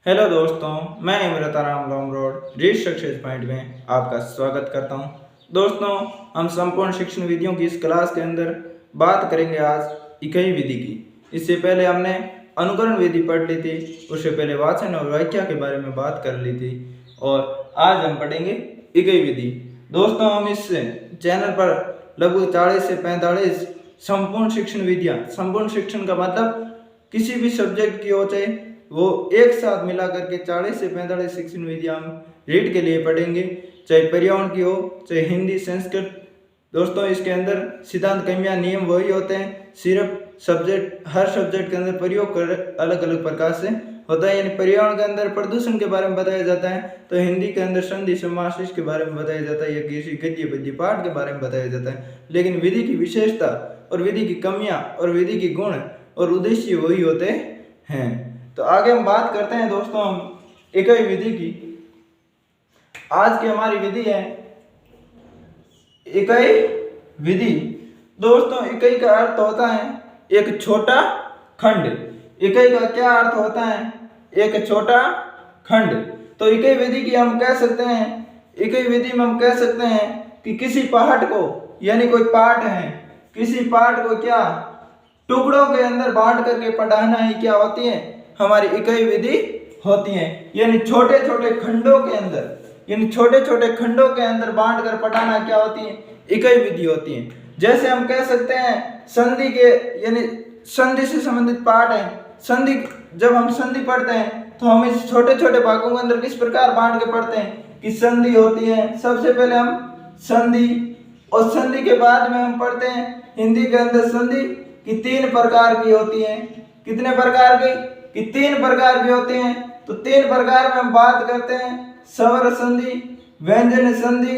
Hello दोस्तों, मैं Imrataram long road reach success point में आपका स्वागत करता हूं। दोस्तों, हम संपूर्ण शिक्षण विधियों की इस क्लास के अंदर बात करेंगे आज इकाई विधि की। इससे पहले हमने अनुकरण विधि पढ़ ली थी, उससे पहले वाचन और व्याख्या के बारे में बात कर ली थी और आज हम पढ़ेंगे इकाई विधि। दोस्तों, हम इस चैनल पर लगभग 40 से 45 संपूर्ण शिक्षण विधियाँ, संपूर्ण शिक्षण का मतलब किसी भी सब्जेक्ट की हो, चाहे वो एक साथ मिला करके 40 से 45 शिक्षण विधियाँ हम रीड के लिए पढ़ेंगे, चाहे पर्यावरण की हो, चाहे हिंदी, संस्कृत। दोस्तों, इसके अंदर सिद्धांत, कमियां, नियम वही होते हैं, सिर्फ हर सब्जेक्ट के अंदर प्रयोग कर अलग अलग प्रकार से होता है। यानी पर्यावरण के अंदर प्रदूषण के बारे में बताया जाता है, तो हिंदी के अंदर संधि समास के बारे में बताया जाता है, या किसी गद्य पद्य पाठ के बारे में बताया जाता है। लेकिन विधि की विशेषता और विधि की कमियां और विधि की गुण और उद्देश्य वही होते हैं। तो आगे हम बात करते हैं दोस्तों हम इकाई विधि की। आज की हमारी विधि है इकाई विधि। दोस्तों, इकाई का अर्थ होता है एक छोटा खंड। इकाई का क्या अर्थ होता है? एक छोटा खंड। तो इकाई विधि की हम कह सकते हैं, इकाई विधि में हम कह सकते हैं कि किसी पाठ को, यानी कोई पाठ है, किसी पाठ को क्या टुकड़ों के अंदर बांट करके पढ़ाना ही क्या होती है? हमारी इकाई विधि होती है। यानी छोटे छोटे खंडों के अंदर, यानी छोटे छोटे खंडों के अंदर बांट कर पढ़ाना क्या होती है? इकाई विधि होती है। जैसे हम कह सकते हैं संधि के, यानी संधि से संबंधित पाठ है। संधि, जब हम संधि पढ़ते हैं तो हम इस छोटे छोटे भागों के अंदर किस प्रकार बांट के पढ़ते हैं कि संधि होती है। सबसे पहले हम संधि, और संधि के बाद में हम पढ़ते हैं हिंदी के अंदर संधि कि 3 प्रकार की होती है। कितने प्रकार की? कि 3 प्रकार की होती हैं। तो 3 प्रकार में हम बात करते हैं स्वर संधि, व्यंजन संधि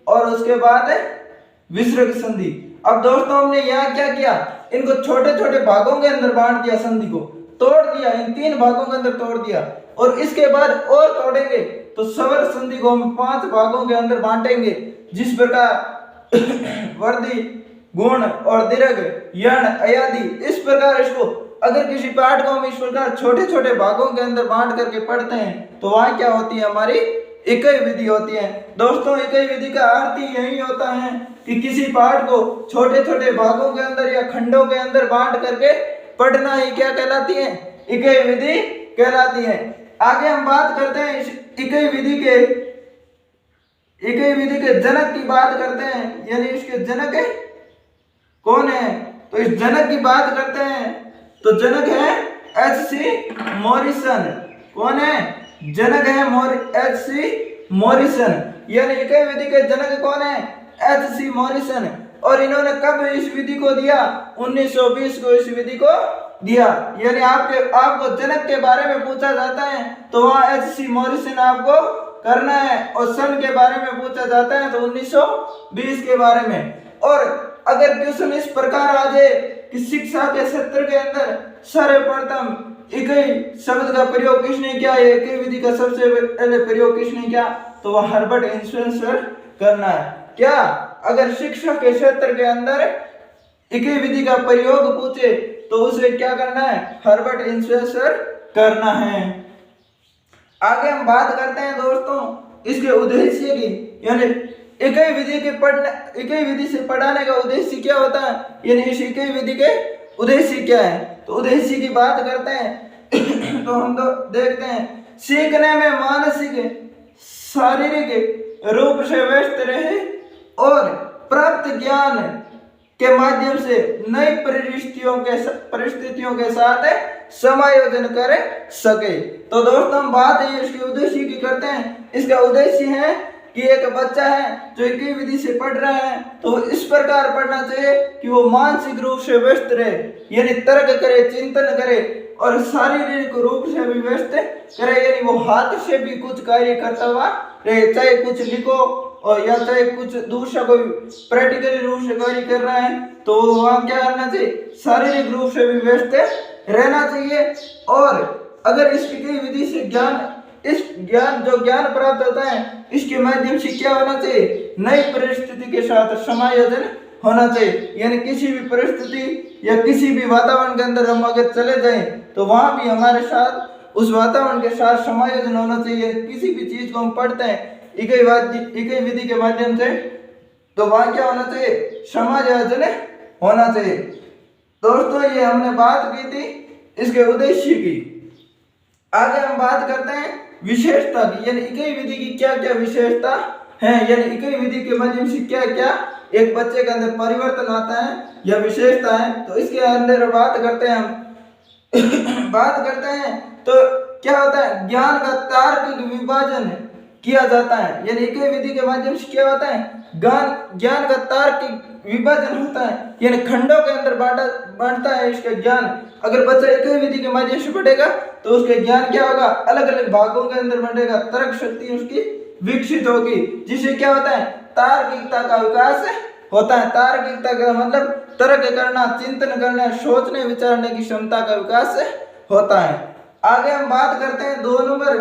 और उसके बाद विसर्ग संधि। अब दोस्तों, हमने यहाँ क्या किया? इनको छोटे छोटे भागों के अंदर बांट दिया, संधि को तोड़ दिया, इन 3 भागों के अंदर तोड़ दिया, और इसके बाद और तोड़ेंगे तो स्वर संधि को हम 5 भागों के अंदर बांटेंगे। जिस प्रकार वर्दी, गुण और दीर्घ, यण, अयादि, इस प्रकार इसको, अगर किसी पाठ को हम इस प्रकार छोटे छोटे भागों के अंदर बांट करके पढ़ते हैं तो वहां क्या होती है? हमारी इकाई विधि होती है। दोस्तों, इकाई विधि का अर्थ ही यही होता है कि किसी पाठ को छोटे छोटे भागों के अंदर या खंडों के अंदर बांट करके पढ़ना ही क्या कहलाती है? इकाई विधि कहलाती है। आगे हम बात करते हैं इस इकाई विधि के जनक की बात करते हैं। यानी इसके जनक कौन है? तो इस जनक की बात करते हैं तो जनक है H.C. मॉरिसन। कौन है? जनक है H.C. मॉरिसन। यानी इकाई विधि के जनक कौन है? H.C. मॉरिसन। और इन्होंने कब इस विधि को दिया? 1920 को इस विधि को दिया। यानी आपको जनक के बारे में पूछा जाता है तो वहां H.C. मॉरिसन आपको करना है, और सन के बारे में पूछा जाता है तो 1920 के बारे में। और अगर क्वेश्चन इस प्रकार आ जाए कि शिक्षा के क्षेत्र के अंदर सर्वप्रथम इकाई शब्द का प्रयोग किसने किया है, इकाई विधि का सबसे पहले प्रयोग किसने किया, तो वह हर्बर्ट स्पेंसर करना है। क्या अगर शिक्षा के क्षेत्र के अंदर इकाई विधि का प्रयोग पूछे तो उसे क्या करना है? हर्बर्ट स्पेंसर करना है। आगे हम बात करते हैं दोस्तों इसके उद्देश्य की। यानी इकाई विधि से पढ़ाने का उद्देश्य क्या होता है? यानी इस इकाई विधि के उद्देश्य क्या है? तो उद्देश्य की बात करते हैं तो हम तो देखते हैं सीखने में मानसिक, शारीरिक रूप से व्यस्त रहे और प्राप्त ज्ञान के माध्यम से नई परिस्थितियों के साथ समायोजन कर सके। तो दोस्तों, हम बात इसके उद्देश्य की करते हैं। इसका उद्देश्य है कि एक बच्चा है जो इकाई विधि से पढ़ रहा है तो इस प्रकार पढ़ना चाहिए कि वो मानसिक रूप से व्यस्त रहे, यानी तर्क करे, चिंतन करे, और शारीरिक रूप से भी व्यस्त करे, यानी वो हाथ से भी कुछ कार्य करता हुआ रहे, चाहे कुछ लिखो और या चाहे कुछ दूसरा कोई प्रैक्टिकली रूप से कार्य कर रहा है तो वहाँ क्या करना चाहिए? शारीरिक रूप से भी व्यस्त रहना चाहिए। और अगर इस इकाई विधि से ज्ञान प्राप्त होता है, इसके माध्यम से क्या होना चाहिए? नई परिस्थिति के साथ समायोजन होना चाहिए। यानी किसी भी परिस्थिति या किसी भी वातावरण के अंदर हम अगर चले जाएं तो वहां भी हमारे साथ उस वातावरण के साथ समायोजन होना चाहिए। किसी भी चीज को हम पढ़ते हैं इकाई विधि के माध्यम से, तो वहां क्या होना चाहिए, समायोजन होना चाहिए। दोस्तों ये हमने बात की थी इसके उद्देश्य की। आगे हम बात करते हैं विशेषता की, यानी इकाई विधि की क्या क्या विशेषता है, यानी इकाई विधि के माध्यम से क्या क्या एक बच्चे के अंदर परिवर्तन आता है या विशेषता है। तो इसके अंदर बात करते हैं हम बात करते हैं तो क्या होता है, ज्ञान का तार्किक विभाजन किया जाता है, यानी इकाई विधि के माध्यम से क्या होता है, ज्ञान का तार्किक विभाजन होता है, यानी खंडों के अंदर बांटता है इसका ज्ञान। अगर बच्चा इकाई विधि के माध्यम से पढ़ेगा तो उसके ज्ञान क्या होगा, अलग अलग भागों के अंदर बढ़ेगा, तर्क शक्ति उसकी विकसित होगी, जिससे क्या होता है, तार्किकता का विकास होता है। तार्किकता का मतलब तर्क करना, चिंतन करना, सोचने विचारने की क्षमता का विकास होता है। आगे हम बात करते हैं 2 नंबर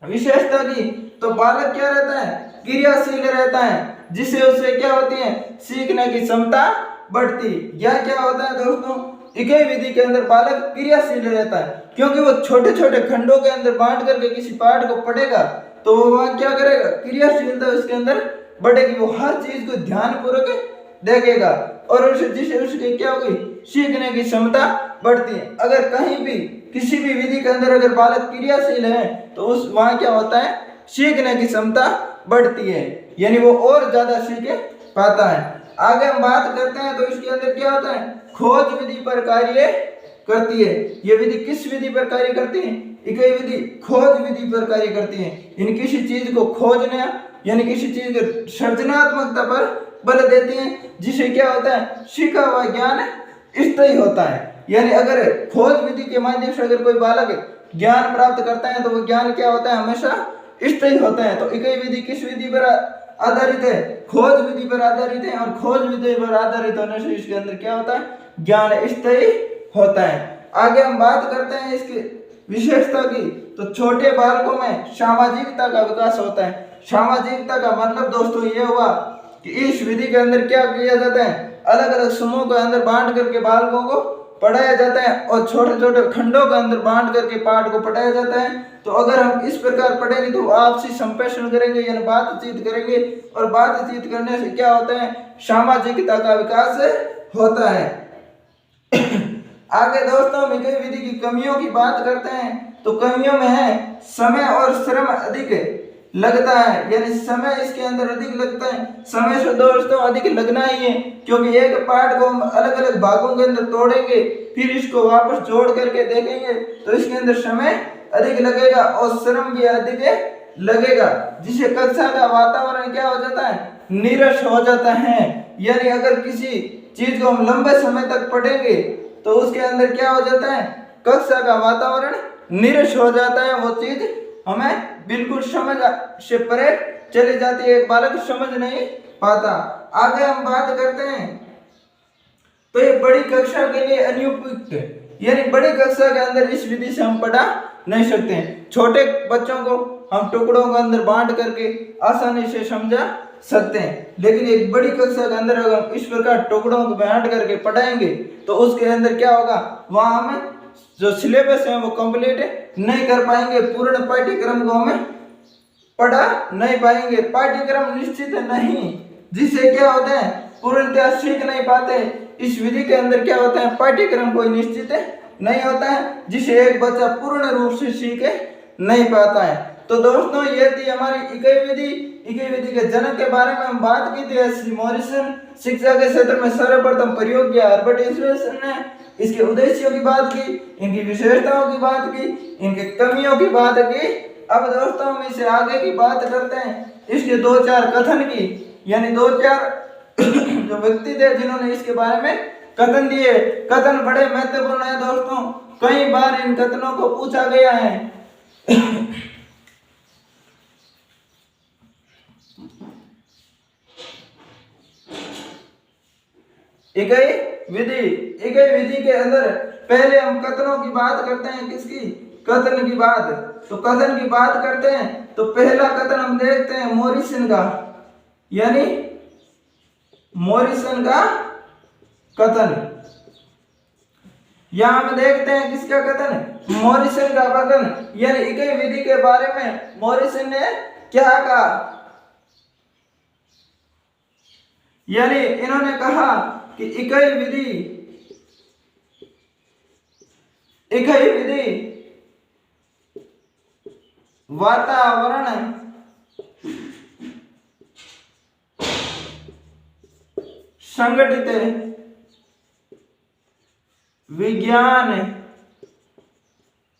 विशेषता की। तो बालक क्या रहता है, क्रियाशील रहता है, जिससे उससे क्या होती है, सीखने की क्षमता बढ़ती। यह क्या होता है दोस्तों, इकाई विधि के अंदर बालक क्रियाशील रहता है, क्योंकि वो छोटे छोटे खंडों के अंदर बांट करके किसी पाठ को पढ़ेगा तो वह क्या करेगा, क्रियाशीलता उसके अंदर बढ़ेगी, वो हर चीज को ध्यान पूर्वक देखेगा और जिससे उसकी क्या होगी, सीखने की क्षमता बढ़ती है। अगर कहीं भी किसी भी विधि के अंदर अगर बालक क्रियाशील है तो उस वहां क्या होता है, सीखने की क्षमता बढ़ती है, यानी वो और ज्यादा सीख पाता है। आगे हम बात करते हैं तो इसके अंदर क्या होता है, खोज विधि पर कार्य करती है। ये विधि किस विधि पर कार्य करती है, इकाई विधि खोज विधि पर कार्य करती है। इन किसी चीज को खोजने यानी किसी चीज के सृजनात्मकता पर बल देती है, जिससे क्या होता है, सीखा हुआ ज्ञान स्थायी होता है। यानी अगर खोज विधि के माध्यम से अगर कोई बालक ज्ञान प्राप्त करता है तो वो ज्ञान क्या होता है, हमेशा स्थायी होता है। तो इकाई विधि किस विधि पर आधारित है, खोज विधि पर आधारित है, और खोज विधि पर आधारित होने से इसके अंदर क्या होता है, ज्ञान स्थायी होता है। आगे हम बात करते हैं इसकी विशेषता की। तो छोटे बालकों में सामाजिकता का विकास होता है। सामाजिकता का मतलब दोस्तों ये हुआ कि इस विधि के अंदर क्या किया जाता है, अलग अलग समूह के अंदर बांट करके बालकों को पढ़ाया जाता है और छोटे छोटे खंडों के अंदर बांट करके पाठ को पढ़ाया जाता है। तो अगर हम इस प्रकार पढ़ेंगे तो आपसी संप्रेषण करेंगे, यानी बातचीत करेंगे, और बातचीत करने से क्या होता है, सामाजिकता का विकास होता है। आगे दोस्तों हम इकाई विधि की कमियों की बात करते हैं। तो कमियों में है समय और श्रम अधिक लगता है, यानी समय इसके अंदर अधिक लगता है। समय से दोस्तों अधिक लगना ही है, क्योंकि एक पार्ट को हम अलग अलग भागों के अंदर तोड़ेंगे फिर इसको वापस जोड़ करके देखेंगे तो इसके अंदर समय अधिक लगेगा और श्रम भी अधिक लगेगा, जिससे कक्षा का वातावरण क्या हो जाता है, नीरस हो जाता है। यानी अगर किसी चीज को हम लंबे समय तक पढ़ेंगे तो उसके अंदर क्या हो जाता है, कक्षा का वातावरण नीरस हो जाता है, वो चीज हमें बिल्कुल समझ से परे चली जाती है, एक बालक समझ नहीं पाता। आगे हम बात करते हैं तो ये बड़ी कक्षा के लिए अनुपयुक्त, यानी बड़ी कक्षा के अंदर इस विधि से हम पढ़ा नहीं सकते हैं। छोटे बच्चों को हम टुकड़ों के अंदर बांट करके आसानी से समझा सकते हैं, लेकिन एक बड़ी कक्षा के अंदर अगर हम इस प्रकार टुकड़ों को बांट करके पढ़ाएंगे तो उसके अंदर क्या होगा, वहां हमें जो सिलेबस है वो कंप्लीट नहीं कर पाएंगे, पूर्ण पाठ्यक्रम को हमें पढ़ा नहीं पाएंगे। पाठ्यक्रम निश्चित नहीं, जिससे क्या होता है, पूर्णतः सीख नहीं पाते। इस विधि के अंदर क्या होता है, पाठ्यक्रम कोई निश्चित नहीं होता है, जिसे एक बच्चा पूर्ण रूप से सीख नहीं पाता है। तो दोस्तों ये थी हमारी इकाई विधि। इकाई विधि के जनक के बारे में हम बात की थी, एस.सी. मॉरिसन। शिक्षा के क्षेत्र में सर्वप्रथम प्रयोग किया हर्बर्ट स्पेंसर ने। इसके उद्देश्यों की बात की, इनकी विशेषताओं की बात की, इनके कमियों की बात की। अब दोस्तों हम इसे आगे की बात करते हैं, इसके 2-4 कथन की, यानी 2-4 जो व्यक्ति थे जिन्होंने इसके बारे में कथन दिए। कथन बड़े महत्वपूर्ण है दोस्तों, कई बार इन कथनों को पूछा गया है। इकाई विधि के अंदर पहले हम कथनों की बात करते हैं, किसकी, कथन की बात। तो कथन की बात करते हैं तो पहला कथन हम देखते हैं मॉरिसन का, यानी मॉरिसन का कथन। यहाँ हम देखते हैं किसका कथन, मॉरिसन का कथन, यानी इकाई विधि के बारे में मॉरिसन ने क्या कहा, यानी इन्होंने कहा कि इकाई विधि वातावरण संगठित विज्ञान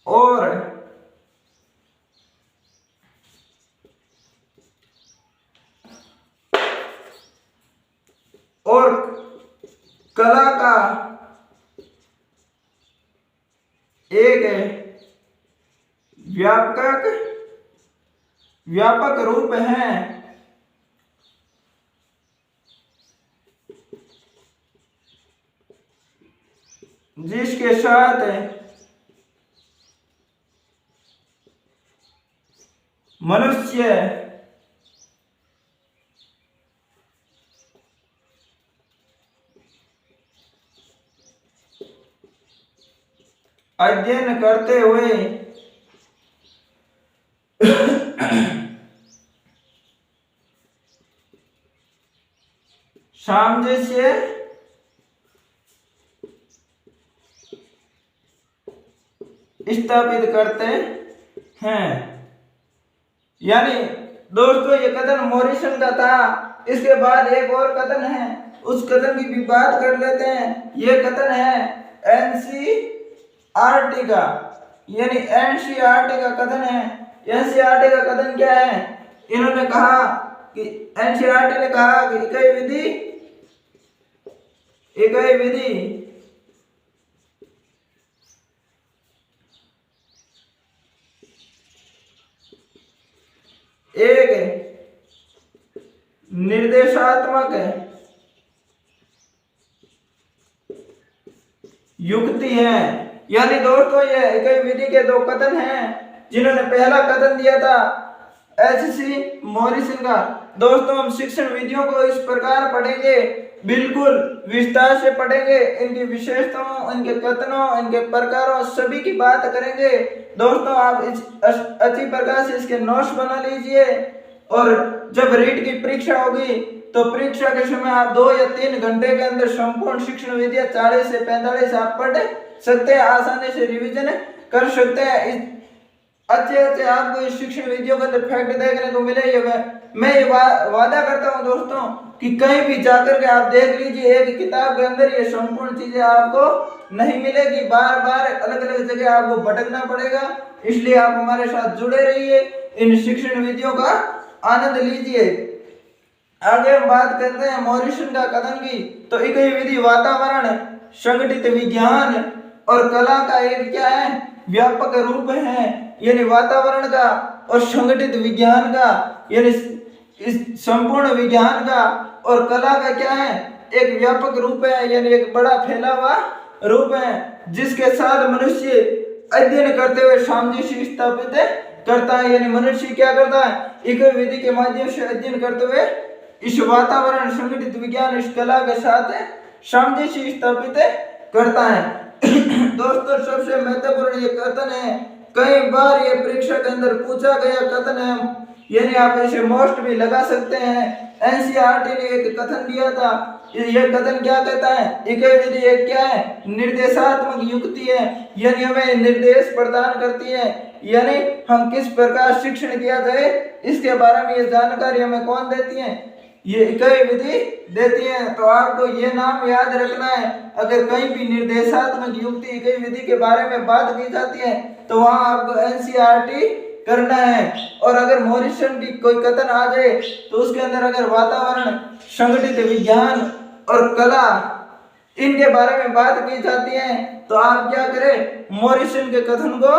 और कला का एक व्यापक रूप है, जिसके साथ मनुष्य अध्ययन करते हुए सामंजस्य स्थापित करते हैं। यानी दोस्तों ये कथन मॉरिसन का था। इसके बाद एक और कथन है, उस कथन की भी बात कर लेते हैं। ये कथन है एनसीईआरटी का, यानी एनसीईआरटी का कथन है। एनसीईआरटी का कथन क्या है, इन्होंने कहा कि एनसीईआरटी ने कहा कि इकाई विधि एक निर्देशात्मक युक्ति है। यानी दोस्तों ये इकाई विधि के दो कथन हैं, जिन्होंने पहला कथन दिया था एच.सी. मॉरिसन का। दोस्तों हम शिक्षण विधियों को इस प्रकार पढ़ेंगे, बिल्कुल विस्तार से पढ़ेंगे, इनकी विशेषताओं, इनके कथनों, इनके प्रकारों सभी की बात करेंगे। दोस्तों आप इस अच्छी प्रकार से इसके नोट्स बना लीजिए, और जब रीट की परीक्षा होगी तो परीक्षा के समय आप 2 या 3 घंटे के अंदर संपूर्ण शिक्षण विधियां 40 से 45 आप पढ़ सकते हैं, आसानी से रिवीजन कर सकते हैं। अच्छे आपको इस शिक्षण विधियों के अंदर फैक्ट देखने को मिले। मैं ये वादा करता हूँ दोस्तों कि कहीं भी जाकर के आप देख लीजिए, एक किताब के अंदर ये संपूर्ण चीजें आपको नहीं मिलेगी, बार बार अलग अलग जगह आपको भटकना पड़ेगा। इसलिए आप हमारे साथ जुड़े रहिए, इन शिक्षण विधियों का आनंद लीजिए। आगे हम बात करते हैं मॉरिसन का कथन की। तो इकाई विधि वातावरण संगठित विज्ञान और कला का एक क्या है, व्यापक रूप है। यानी वातावरण का और संगठित विज्ञान का, यानी इस संपूर्ण विज्ञान का और कला का क्या है, एक व्यापक रूप है, यानी एक बड़ा फैला हुआ रूप है, जिसके साथ मनुष्य अध्ययन करते हुए सामंजस्य स्थापित करता है। यानी मनुष्य क्या करता है, इकाई विधि के माध्यम से अध्ययन करते हुए इस वातावरण संगठित विज्ञान, इस कला के साथ सामंजस्य स्थापित करता है। दोस्तों सबसे महत्वपूर्ण ये कथन है, कई बार ये परीक्षा के अंदर पूछा गया कथन है, यानी आप इसे मोस्ट भी लगा सकते हैं। एनसीईआरटी ने एक कथन दिया था, यह कथन क्या कहता है, इकाई विधि एक क्या है, निर्देशात्मक युक्ति है, यानी हमें निर्देश प्रदान करती है, यानी हम किस प्रकार शिक्षण किया जाए इसके बारे में ये जानकारी हमें कौन देती है, ये इकाई विधि देती है। तो आपको ये नाम याद रखना है, अगर कहीं भी निर्देशात्मक युक्ति इकाई विधि के बारे में बात की जाती है तो वहां आपको एनसीईआरटी करना है। और अगर मॉरिसन की कोई कथन आ जाए तो उसके अंदर अगर वातावरण संगठित विज्ञान और कला इनके बारे में बात की जाती है तो आप क्या करें, मॉरिसन के कथन को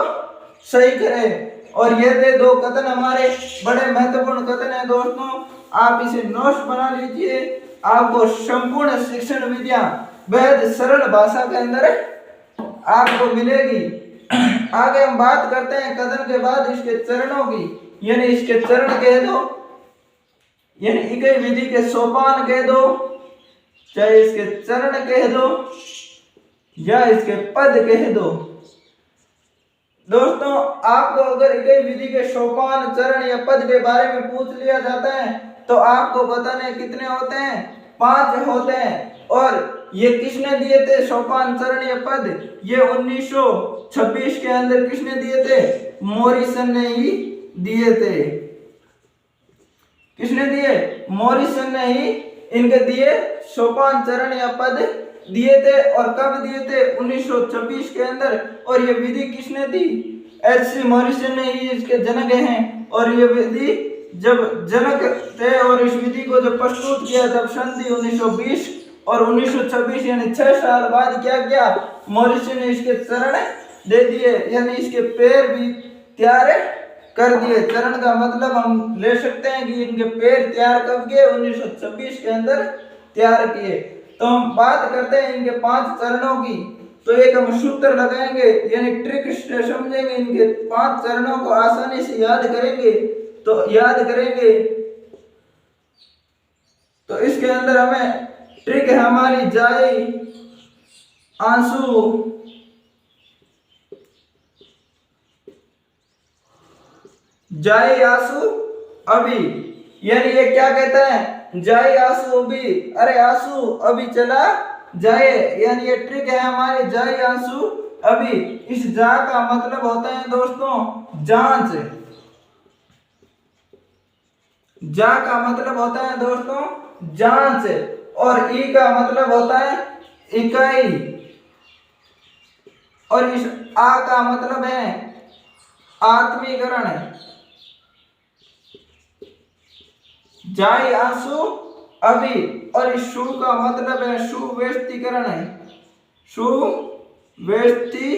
सही करें। और ये थे दो कथन हमारे बड़े महत्वपूर्ण कथन है दोस्तों, आप इसे नोट्स बना लीजिए, आपको संपूर्ण शिक्षण विधियां बेहद सरल भाषा के अंदर आपको मिलेगी। आगे हम बात करते हैं कथन के बाद इसके चरणों की, यानी इसके चरण कह दो, यानी इकाई विधि के सोपान कह दो, चाहे इसके चरण कह दो, या इसके पद कह दो। दोस्तों आपको अगर इकाई विधि के सोपान, चरण या पद के बारे में पूछ लिया जाता है तो आपको बताने कितने होते हैं, 5 होते हैं। और ये किसने दिए थे सोपान, चरण या पद? ये 1926 के अंदर किसने दिए थे? मॉरिसन ने ही दिए थे। किसने दिए? मॉरिसन ने ही इनके दिए सोपान, चरण या पद दिए थे। और कब दिए थे? 1926 के अंदर। और ये विधि किसने दी? एच.सी. मॉरिसन ने ही इसके जनक हैं। और ये विधि जब जनक थे और इस विधि को जब प्रस्तुत किया तब सन थी 1920 और 1926 यानी 6 साल बाद क्या किया? मॉरिसन ने इसके चरण दे दिए, यानी इसके पैर भी तैयार कर दिए। चरण का मतलब हम ले सकते हैं कि इनके पैर तैयार कब किए? 1926 के अंदर तैयार किए। तो हम बात करते हैं इनके 5 चरणों की। तो एक हम सूत्र लगाएंगे यानी ट्रिक से समझेंगे, इनके 5 चरणों को आसानी से याद करेंगे। तो याद करेंगे तो इसके अंदर हमें ट्रिक है हमारी जाई आंसू जाई आंसू अभी, यानी ये क्या कहता है? जाई आंसू अभी, अरे आंसू अभी चला जाए, यानी ये ट्रिक है हमारी जाई आंसू अभी। इस जा का मतलब होता है दोस्तों जांच, जा का मतलब होता है दोस्तों जांच। और ई का मतलब होता है इकाई। और इस आ का मतलब है आत्मीकरण। जाई आंसू अभी। और इस शु का मतलब है सुव्यवस्थीकरण है, सुव्यवस्थी।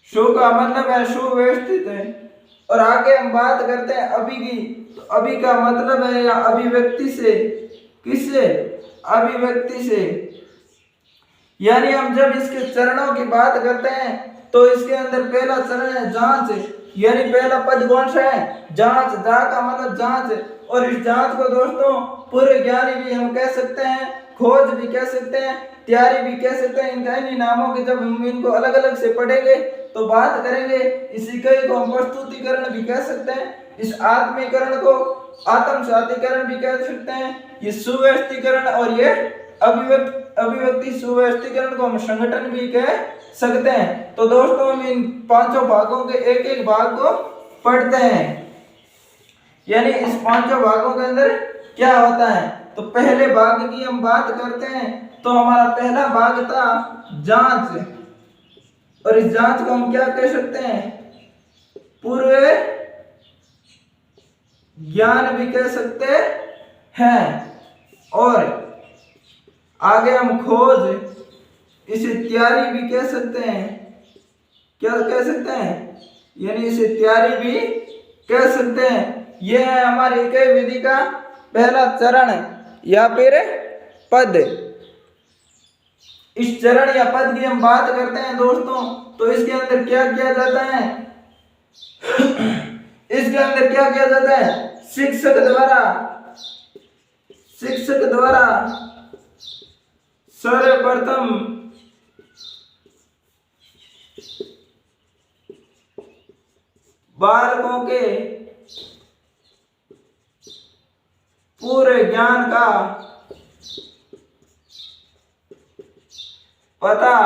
शु का मतलब है सुव्यवस्थित है। और आगे हम बात करते हैं अभी की। तो अभी का मतलब है या अभिव्यक्ति से, किससे? अभिव्यक्ति से। यानी हम जब इसके चरणों की बात करते हैं तो इसके अंदर पहला चरण है जांच, यानी पहला पद कौन सा है? जांच। जा का मतलब जांच। और इस जांच को दोस्तों पूर्व ज्ञानी भी हम कह सकते हैं, खोज भी कह सकते हैं, तैयारी भी कह सकते हैं। इनका इन्हीं नामों के जब हम इनको अलग अलग से पढ़ेंगे तो बात करेंगे। इस इकाई को हम प्रस्तुतिकरण भी कह सकते हैं, इस आत्मीकरण को आत्मसातीकरण भी कह सकते हैं, ये सुव्यवस्थीकरण और ये अभिव्यक्ति सुव्यवस्थीकरण को हम संगठन भी कह सकते हैं। तो दोस्तों हम इन 5 भागों के एक एक भाग को पढ़ते हैं, यानी इस 5 भागों के अंदर क्या होता है। तो पहले भाग की हम बात करते हैं तो हमारा पहला भाग था जांच। और इस जांच को हम क्या कह सकते हैं? पूर्व ज्ञान भी कह सकते हैं। और आगे हम खोज, इसे तैयारी भी कह सकते हैं। क्या कह सकते हैं? यानी इसे तैयारी भी कह सकते हैं। यह है हमारी इकाई विधि का पहला चरण या फिर पद। इस चरण या पद की हम बात करते हैं दोस्तों तो इसके अंदर क्या किया जाता है? इसके अंदर क्या किया जाता है? शिक्षक द्वारा सर्वप्रथम बालकों के पूरे ज्ञान का पता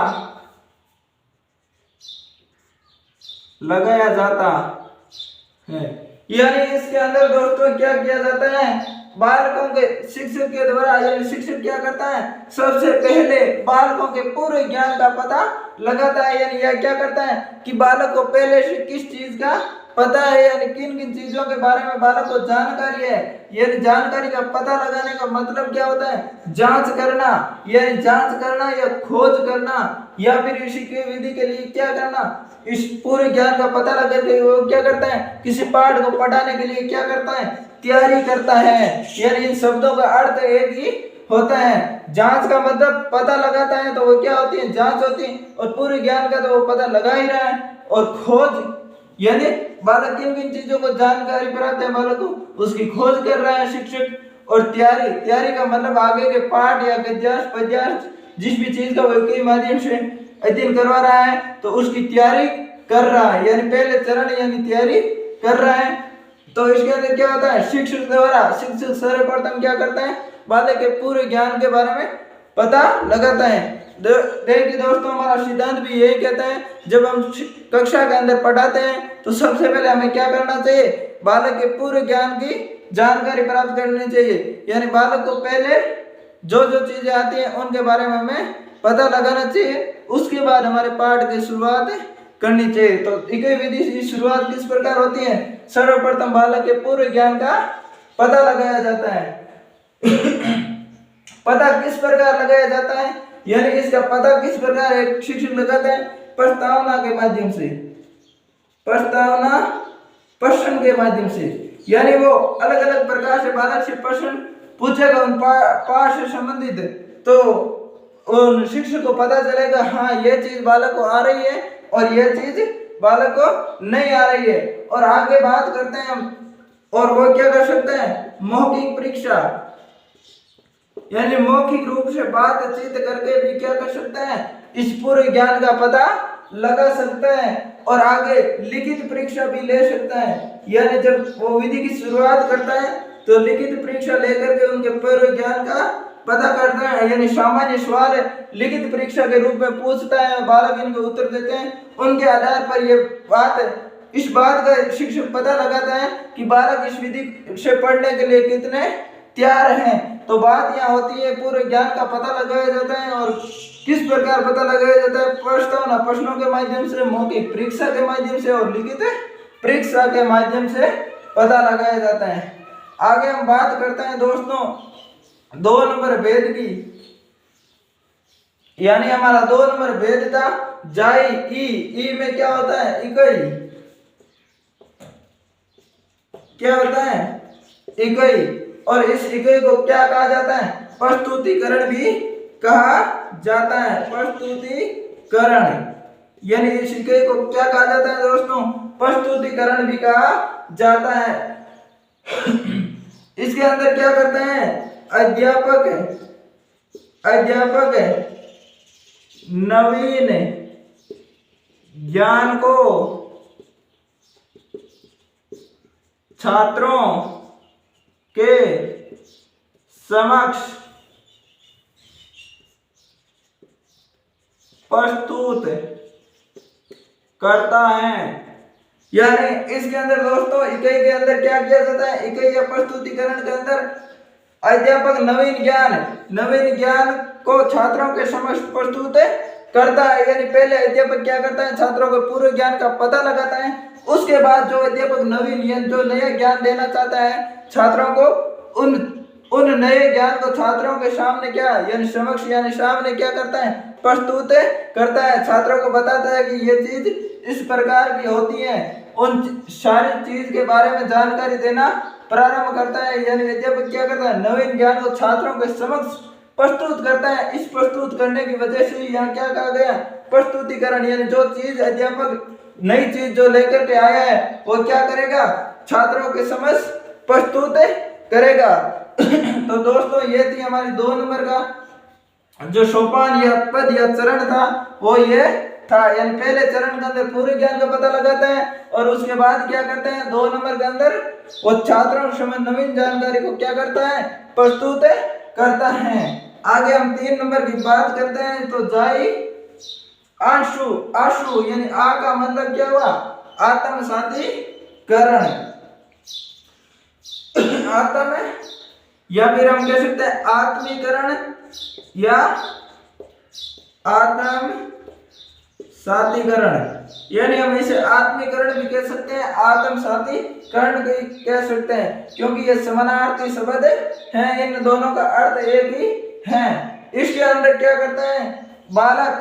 लगाया जाता है। यानी इसके अंदर दोस्तों क्या किया जाता है? बालकों के शिक्षक के द्वारा, यानी शिक्षक क्या करता है? सबसे पहले बालकों के पूरे ज्ञान का पता लगाता है। यानी यह क्या करता है कि बालक को पहले से किस चीज का पता है, यानी किन किन चीजों के बारे में बालक को जानकारी है। यानी जानकारी का पता लगाने का मतलब क्या होता है? जांच करना, यानी जांच करना या खोज करना, या फिर इसी की विधि के लिए क्या करना? इस पूरे ज्ञान का पता लगा के वो क्या करता है? किसी पाठ को पढ़ाने के लिए क्या करता है? तैयारी करता है। यानी इन शब्दों का अर्थ एक ही होता है। जांच का मतलब पता लगाता है तो वो क्या होती है? जांच होती है। और पूरे ज्ञान का तो वो पता लगा ही रहा है। और खोज यानी बालक किन किन चीजों को जानकारी प्राप्त है बालक को, उसकी खोज कर रहा है शिक्षक। और तैयारी, तैयारी का मतलब आगे के पाठ या गद्यांश पद्यांश जिस भी चीज का वो के माध्यम से अध्ययन करवा रहा है तो उसकी तैयारी कर रहा है, यानी पहले चरण यानी तैयारी कर रहा है। तो इसके अंदर क्या होता है, शिक्षक द्वारा शिक्षक सर्वप्रथम क्या करता है, बालक के पूरे ज्ञान के बारे में पता लगाता है। देखिए दोस्तों, हमारा सिद्धांत भी यही कहता है, जब हम कक्षा के अंदर पढ़ाते हैं तो सबसे पहले हमें क्या करना चाहिए, बालक के पूरे ज्ञान की जानकारी प्राप्त करनी चाहिए। यानी बालक को पहले जो जो चीजें आती हैं उनके बारे में हमें पता लगाना चाहिए, उसके बाद हमारे पाठ की शुरुआत करनी चाहिए। तो इकाई विधि की शुरुआत किस प्रकार होती है, सर्वप्रथम बालक के पूरे ज्ञान का पता लगाया जाता है। पता किस प्रकार लगाया जाता है, यानी इसका पता किस प्रकार एक शिक्षक लगाते हैं, प्रस्तावना के माध्यम से, प्रस्तावना प्रश्न के माध्यम से। यानी वो अलग अलग प्रकार से बालक से प्रश्न पूछेगा उन पाठ से संबंधित, तो उन शिक्षक को पता चलेगा हाँ ये चीज बालक को आ रही है और ये चीज बालक को नहीं आ रही है। और आगे बात करते हैं हम, और वो क्या कर सकते हैं, मौखिक परीक्षा, यानी मौखिक रूप से बातचीत करके भी क्या कर सकते हैं, इस पूरे ज्ञान का पता लगा सकते हैं। और आगे लिखित परीक्षा भी ले सकते हैं, यानी जब वो विधि की शुरुआत करता है तो लिखित परीक्षा लेकर के उनके पूरे ज्ञान का पता करता है। यानी सामान्य सवाल लिखित परीक्षा के रूप में पूछता है, बालक इनके उत्तर देते हैं, उनके आधार पर ये इस बात का शिक्षक पता लगाता है कि बालक इस विधि से पढ़ने के लिए कितने तैयार हैं। तो बात यहाँ होती है, पूरे ज्ञान का पता लगाया जाता है। और किस प्रकार पता लगाया जाता है, प्रश्नों प्रश्नों के माध्यम से, मौखिक परीक्षा के माध्यम से और लिखित परीक्षा के माध्यम से पता लगाया जाता है। आगे हम बात करते हैं दोस्तों 2 नंबर भेद की, यानी हमारा 2 नंबर भेद था जाई ई में क्या होता है, इकाई, क्या होता है, इकाई। और इस इकाई को क्या कहा जाता है, प्रस्तुतिकरण भी कहा जाता है, प्रस्तुतिकरण। यानी इस इकाई को क्या कहा जाता है दोस्तों, प्रस्तुतिकरण भी कहा जाता है। इसके अंदर क्या करते हैं, अध्यापक नवीन ज्ञान को छात्रों के समक्ष प्रस्तुत करता है। यानी इसके अंदर दोस्तों इकाई के अंदर क्या किया जाता है, इकाई या प्रस्तुतिकरण के अंदर अध्यापक नवीन ज्ञान को छात्रों के समक्ष प्रस्तुत करता है। यानी पहले अध्यापक क्या करता है, छात्रों को पूरे ज्ञान का पता लगाता है, उसके बाद जो अध्यापक नवीन जो नया ज्ञान देना चाहता है छात्रों को, उन नए ज्ञान को छात्रों के सामने क्या, यानी समक्ष यानी सामने क्या करता है, प्रस्तुत करता है। छात्रों को बताता है कि ये चीज इस प्रकार की होती है, उन सारी चीज के बारे में जानकारी देना प्रारंभ करता है। यानी अध्यापक क्या करता है, नवीन ज्ञान को छात्रों के समक्ष प्रस्तुत करता है। इस प्रस्तुत करने की वजह से यहाँ क्या कहा गया, प्रस्तुतिकरण। यानी जो चीज अध्यापक नई चीज जो लेकर के आया है वो क्या करेगा, छात्रों के समक्ष प्रस्तुत करेगा। तो दोस्तों ये थी हमारी 2 नंबर का जो सोपान या पद या चरण था वो ये था। यानी पहले चरण के अंदर पूरे ज्ञान का पता लगाता है और उसके बाद क्या करते हैं, 2 नंबर के अंदर वो छात्रों के समक्ष नवीन जानकारी को क्या करता है, प्रस्तुत करता है। आगे हम 3 नंबर की बात करते हैं। तो जाई आशु यानी आ का मतलब क्या हुआ, आत्म साधीकरण, आत्म या फिर हम कह सकते हैं आत्मीकरण या आत्म साधीकरण। यानी हम इसे आत्मीकरण भी कह सकते हैं, आत्म साधीकरण भी कह सकते हैं, क्योंकि ये समानार्थी शब्द हैं, इन दोनों का अर्थ एक ही है। इसके अंदर क्या करता है, बालक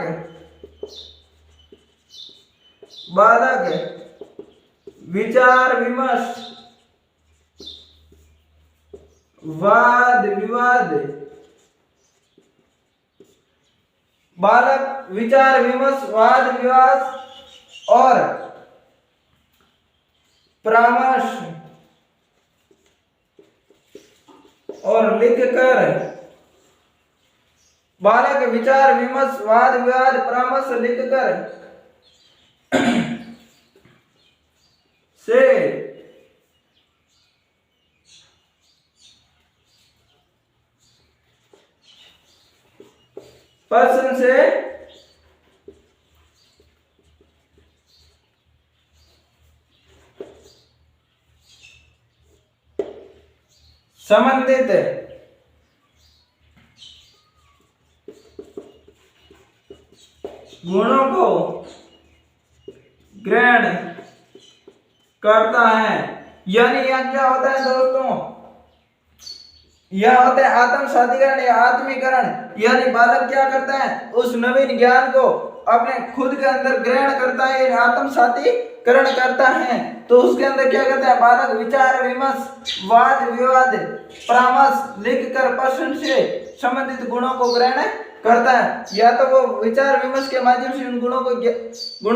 विचार विमर्श वाद विवाद, बालक विचार विमर्श वाद विवाद और परामर्श और लिखकर बालक विचार विमर्श वाद विवाद परामर्श लिखकर से प्रश्न से संबंधित गुणों को ग्रहण करता है। यानी यह क्या होता है दोस्तों, यह होता है आत्म साधीकरण या आत्मीकरण। यानी बालक क्या करता है, उस नवीन ज्ञान को अपने खुद के अंदर ग्रहण करता है, आत्म साधीकरण करता है। तो उसके अंदर क्या करता है, बालक विचार विमर्श वाद विवाद परामर्श लिखकर प्रश्न से संबंधित गुणों को ग्रहण करता है। या तो वो विचार विमर्श के माध्यम से उन गुणों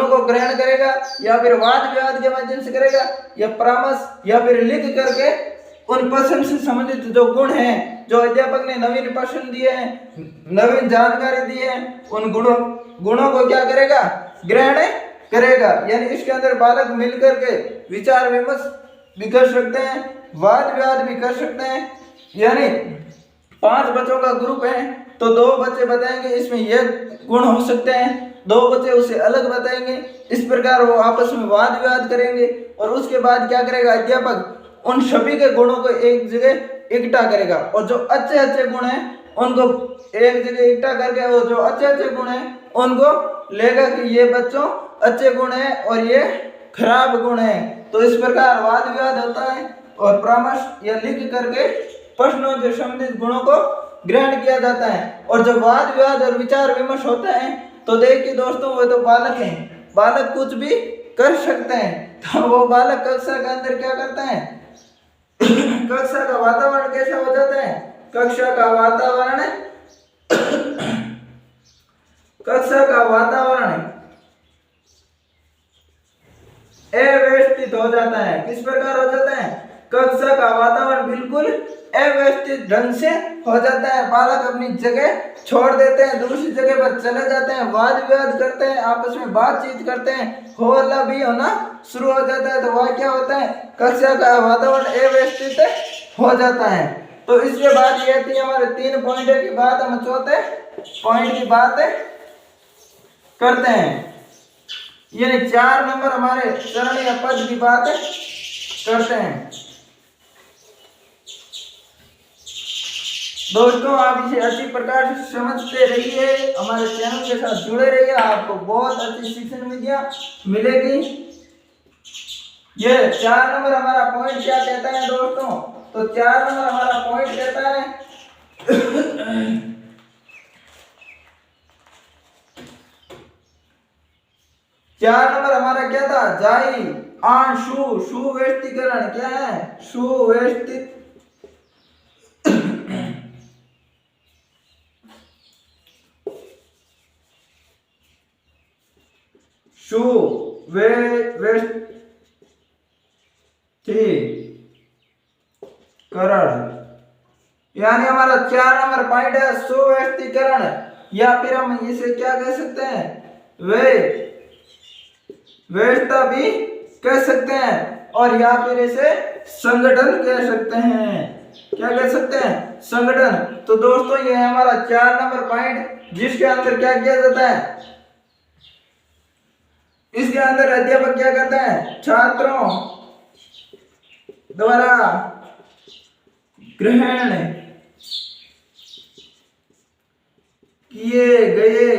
को ग्रहण करेगा, या फिर वाद विवाद के माध्यम से करेगा, या परामर्श, या फिर लिख करके उन प्रश्न से संबंधित जो गुण हैं, जो अध्यापक ने नवीन प्रश्न दिए हैं, नवीन जानकारी दी है, उन गुणों को क्या करेगा, ग्रहण करेगा। यानी इसके अंदर बालक मिलकर के विचार विमर्श भी कर सकते हैं, वाद विवाद भी कर सकते हैं। यानी 5 बच्चों का ग्रुप है तो 2 बच्चे बताएंगे इसमें ये गुण हो सकते हैं, 2 बच्चे उसे अलग बताएंगे। इस प्रकार वो आपस में वाद विवाद करेंगे और उसके बाद क्या करेगा, अध्यापक उन सभी के गुणों को एक जगह इकट्ठा करेगा और जो अच्छे अच्छे गुण हैं उनको एक जगह इकट्ठा करके वो जो अच्छे अच्छे गुण हैं उनको लेगा कि ये बच्चों अच्छे गुण हैं और ये खराब गुण हैं। तो इस प्रकार वाद विवाद होता है और परामर्श या लिख करके प्रश्नों से संबंधित गुणों को ग्रहण किया जाता है। और जब वाद विवाद और विचार विमर्श होता है तो देखिए दोस्तों, वो तो बालक हैं, बालक कुछ भी कर सकते हैं। तो वो बालक कक्षा के अंदर क्या करता है, कक्षा का वातावरण कैसा हो जाता है, कक्षा का वातावरण अव्यवस्थित हो जाता है। किस प्रकार हो जाता है, कक्षा का वातावरण बिल्कुल अव्यवस्थित ढंग से हो जाता है। बालक अपनी जगह छोड़ देते हैं, दूसरी जगह पर चले जाते हैं, वाद विवाद करते हैं, आपस में बातचीत करते हैं, हो हल्ला भी होना शुरू हो जाता है। तो वह क्या होता है, कक्षा का वातावरण अव्यवस्थित हो जाता है। तो इसके बाद ये थी हमारे 3 पॉइंट की बात। हम चौथे पॉइंट की बात करते हैं, यानी 4 नंबर हमारे चरण या पद की बात करते हैं। दोस्तों आप इसे अच्छी प्रकार से समझते रहिए, हमारे चैनल के साथ जुड़े रहिए, आपको बहुत अच्छी शिक्षण विद्या मिलेगी। ये 4 नंबर हमारा पॉइंट क्या कहता है दोस्तों, तो 4 नंबर हमारा पॉइंट कहता है 4 नंबर हमारा क्या था, जाई आंशु सुव्यवस्थीकरण। क्या है, सुव्यवस्थित सुव्यवस्थीकरण। यानी हमारा 4 नंबर पॉइंट है सुव्यवस्थीकरण, या फिर हम इसे क्या कह सकते हैं, व्यवस्था भी कह सकते हैं, और या फिर इसे संगठन कह सकते हैं। क्या कह सकते हैं, संगठन। तो दोस्तों ये है हमारा 4 नंबर पॉइंट, जिसके अंदर क्या किया जाता है, इसके अंदर अध्यापक क्या करता है, छात्रों द्वारा ग्रहण किए गए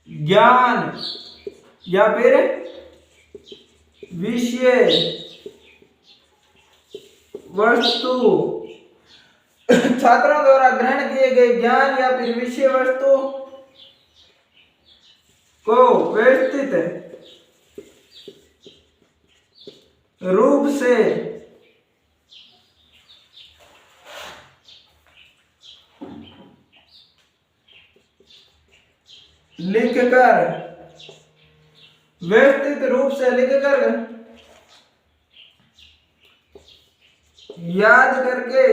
ज्ञान या फिर विषय वस्तु, छात्रों द्वारा ग्रहण किए गए ज्ञान या फिर विषय वस्तु को व्यवस्थित रूप से लिखकर याद करके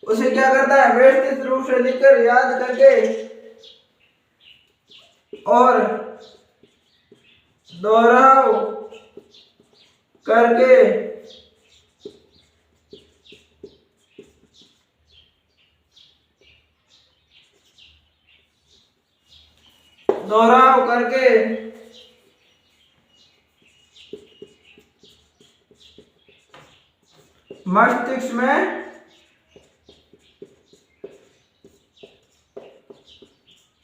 उसे क्या करता है, व्यवस्थित रूप से लिखकर याद करके और दोहराव करके मस्तिष्क में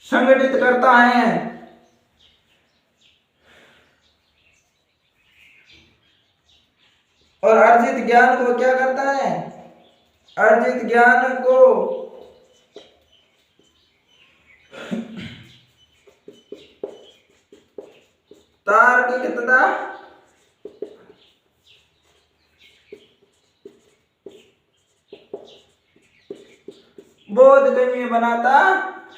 संगठित करता है। और अर्जित ज्ञान को क्या करता है, अर्जित ज्ञान को तार्किक तथा बोधगम्य बनाता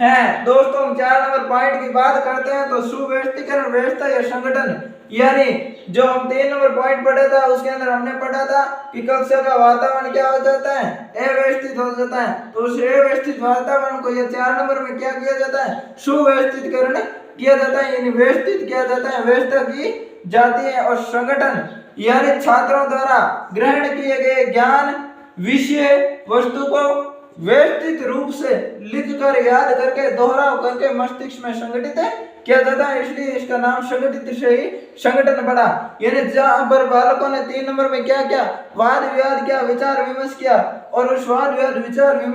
है। दोस्तों हम 4 नंबर पॉइंट की बात करते हैं तो सुव्यवस्थीकरण, व्यवस्था या संगठन, यानी जो हम 3 नंबर पॉइंट पढ़ा था उसके अंदर हमने पढ़ा था कि कक्षा का वातावरण क्या हो जाता है, अव्यवस्थित हो जाता है। तो उस अव्यवस्थित वातावरण को ये 4 नंबर में क्या किया जाता है, सुव्यवस्थितकरण किया जाता है, यानी व्यवस्थित किया जाता है, व्यवस्था की जाती है। और संगठन यानी छात्रों द्वारा ग्रहण किए गए ज्ञान, विषय, वस्तु को व्यवस्थित रूप से लिखकर याद करके दोहराव करके मस्तिष्क में संगठित किया जाता है, इसलिए इसका नाम संगठित से ही संगठन पड़ा। यानी जहां पर बालकों ने 3 नंबर में क्या किया, वाद विवाद किया, विचार विमर्श किया, और उस वाद विवाद विचार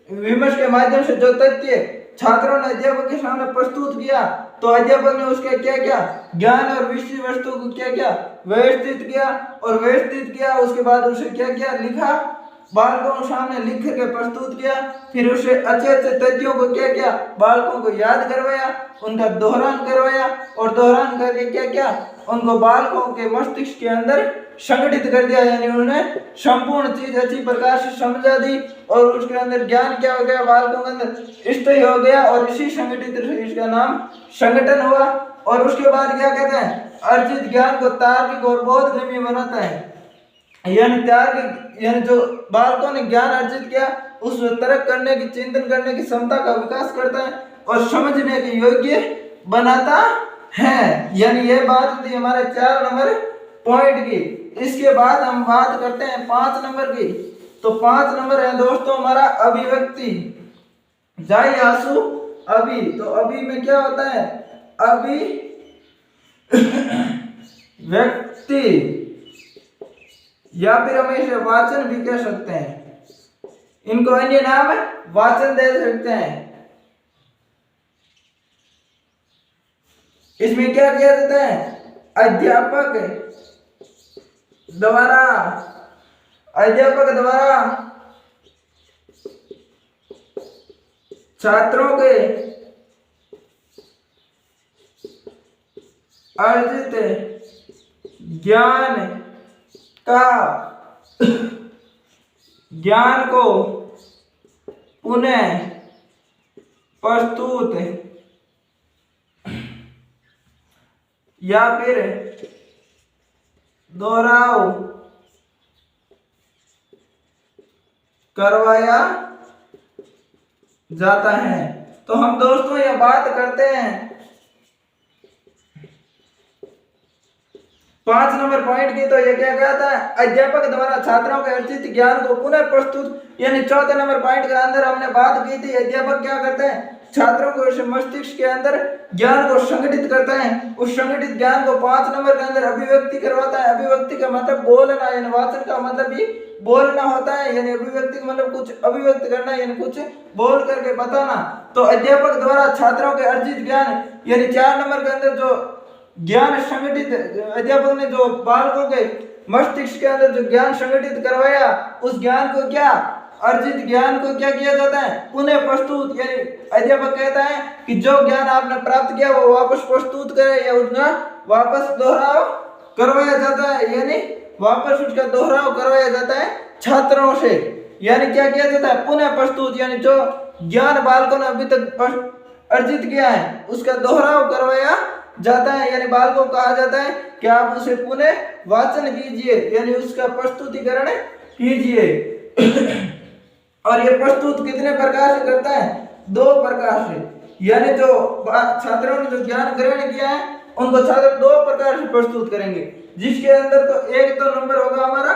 विमर्श के माध्यम से जो तथ्य छात्रों ने अध्यापक के सामने प्रस्तुत किया, तो अध्यापक ने उसके क्या किया, ज्ञान और विषय वस्तु को क्या किया, व्यवस्थित किया, और व्यवस्थित किया उसके बाद उसे क्या किया, लिखा, बालकों के सामने लिख के प्रस्तुत किया, फिर उसे अच्छे अच्छे तथ्यों को क्या किया, बालकों को याद करवाया, उनका दोहरान करवाया, और दोहरान करके क्या किया, उनको बालकों के मस्तिष्क के अंदर संगठित कर दिया, यानी उन्हें संपूर्ण चीज अच्छी प्रकार से समझा दी, और उसके अंदर ज्ञान क्या हो गया, बालकों के अंदर स्थिर हो गया, और इसी संगठित इसका नाम संगठन हुआ। और उसके बाद क्या कहते हैं, अर्जित ज्ञान को तार्किक और बोधगम्य बनाता है, यानी तार्किक यानी जो बालकों ने ज्ञान अर्जित किया उस तर्क करने की, चिंतन करने की क्षमता का विकास करता है और समझने के योग्य बनाता है। यानी यह बात थी हमारे 4 नंबर पॉइंट की। इसके बाद हम बात करते हैं 5 नंबर की। तो 5 नंबर है दोस्तों हमारा अभिव्यक्ति, जाई आंसू अभी। तो अभी में क्या होता है, अभिव्यक्ति, या फिर हम इसे वाचन भी कह सकते हैं, इनको अन्य नाम वाचन दे सकते हैं। इसमें क्या किया जाता है, अध्यापक द्वारा छात्रों के अर्जित ज्ञान को पुनः प्रस्तुत या फिर दोहराव करवाया जाता है। तो हम दोस्तों यह बात करते हैं 5 नंबर पॉइंट की। तो ये क्या कहता है, अध्यापक द्वारा छात्रों के अर्जित ज्ञान को पुनः प्रस्तुत, यानी 4 नंबर पॉइंट के अंदर हमने बात की थी, अध्यापक क्या करते हैं, छात्रों को इस मस्तिष्क के अंदर ज्ञान को संगठित करता है, उस संगठित ज्ञान को 5 नंबर के अंदर अभिव्यक्ति करवाता है। अभिव्यक्ति का मतलब बोलना, यानी वाचन का मतलब भी बोलना होता है, यानी अभिव्यक्ति का मतलब कुछ अभिव्यक्त करना, यानी कुछ बोल करके बताना। तो अध्यापक द्वारा छात्रों के अर्जित ज्ञान, यानी 4 नंबर के अंदर जो ज्ञान संगठित, अध्यापक ने जो बालकों के मस्तिष्क के अंदर जो ज्ञान संगठित करवाया, उस ज्ञान को क्या, अर्जित ज्ञान को क्या किया जाता है, पुनः प्रस्तुत, यानी अध्यापक कहता है कि जो ज्ञान आपने प्राप्त किया वो वापस प्रस्तुत करे, या उसका वापस दोहराव करवाया जाता है, यानी वापस उसका दोहराव करवाया जाता है छात्रों से। यानी क्या किया जाता है, पुनः प्रस्तुत, यानी जो ज्ञान बालकों ने अभी तक अर्जित किया है उसका दोहराव करवाया जाता है, यानी बालकों को कहा जाता है कि आप उसे पुनः वाचन कीजिए, यानी उसका प्रस्तुतिकरण कीजिए। और ये प्रस्तुत कितने प्रकार से करता है? 2 प्रकार से, यानी जो छात्रों ने जो ज्ञान ग्रहण किया है उनको छात्र 2 प्रकार से प्रस्तुत करेंगे, जिसके अंदर तो एक तो नंबर होगा हमारा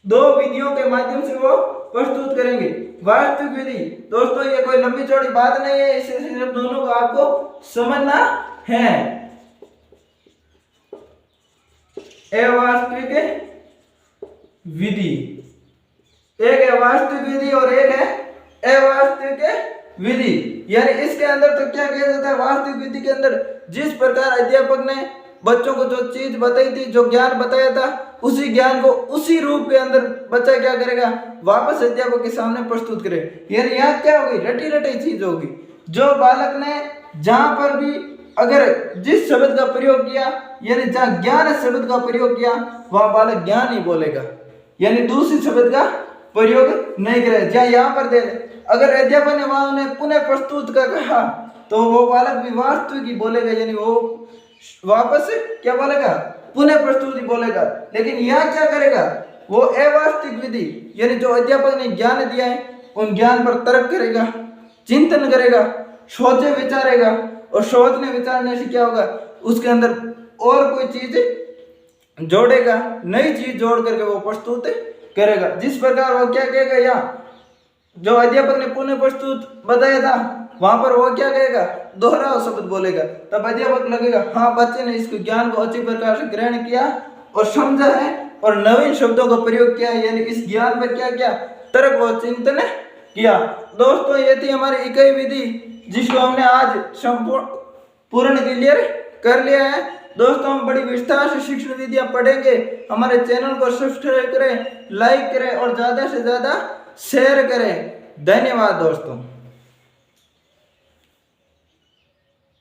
2 विधियों के माध्यम से वो प्रस्तुत करेंगे। वास्तविक विधि, दोस्तों ये कोई लंबी चौड़ी बात नहीं है, इसे सिर्फ दोनों को आपको समझना है। अवास्तविक विधि, एक है वास्तविक विधि और एक है अवास्तविक विधि। यानी इसके अंदर तो क्या किया जाता है? वास्तविक विधि के अंदर जिस प्रकार अध्यापक ने बच्चों को जो चीज बताई थी, जो ज्ञान बताया था, उसी ज्ञान को उसी रूप के अंदर बच्चा क्या करेगा? वापस अध्यापक के सामने प्रस्तुत करे। यानी यहाँ क्या होगी? रटी रटी चीज होगी। जो बालक ने जहां पर भी अगर जिस शब्द का प्रयोग किया, यानी जहां ज्ञान शब्द का प्रयोग किया, वह बालक ज्ञान ही बोलेगा, यानी दूसरे शब्द का प्रयोग नहीं करेगा। जहाँ यहाँ पर दे अगर अध्यापक ने वहां उन्हें पुनः प्रस्तुत का कहा तो वो बालक भी वास्तविक ही बोलेगा, यानी वो वापस क्या बोलेगा? पुनः प्रस्तुति बोलेगा। लेकिन यहाँ क्या करेगा? वो अवास्तविक विधि, यानी जो अध्यापक ने ज्ञान दिया है उन ज्ञान पर तर्क करेगा, चिंतन करेगा, सोचे विचारेगा, और सोचने विचारने से क्या होगा? उसके अंदर और कोई चीज जोड़ेगा, नई चीज जोड़ करके वो प्रस्तुत करेगा। जिस प्रकार वो क्या कहेगा? यहाँ जो अध्यापक ने पुनः प्रस्तुत बताया था वहां पर वो क्या कहेगा? दोहराव शब्द बोलेगा। तब अध्यापक लगेगा हाँ बच्चे ने इसको ज्ञान को अच्छी प्रकार से ग्रहण किया और समझा है और नवीन शब्दों का प्रयोग किया, यानी इस ज्ञान पर क्या किया? तर्क व चिंतन किया। दोस्तों ये थी हमारी इकाई विधि, जिसको हमने आज संपूर्ण पूर्ण क्लियर कर लिया है। दोस्तों हम बड़ी विस्तार से शिक्षण विधियां पढ़ेंगे। हमारे चैनल को सब्सक्राइब करें, लाइक करें और ज्यादा से ज्यादा शेयर करें। धन्यवाद दोस्तों।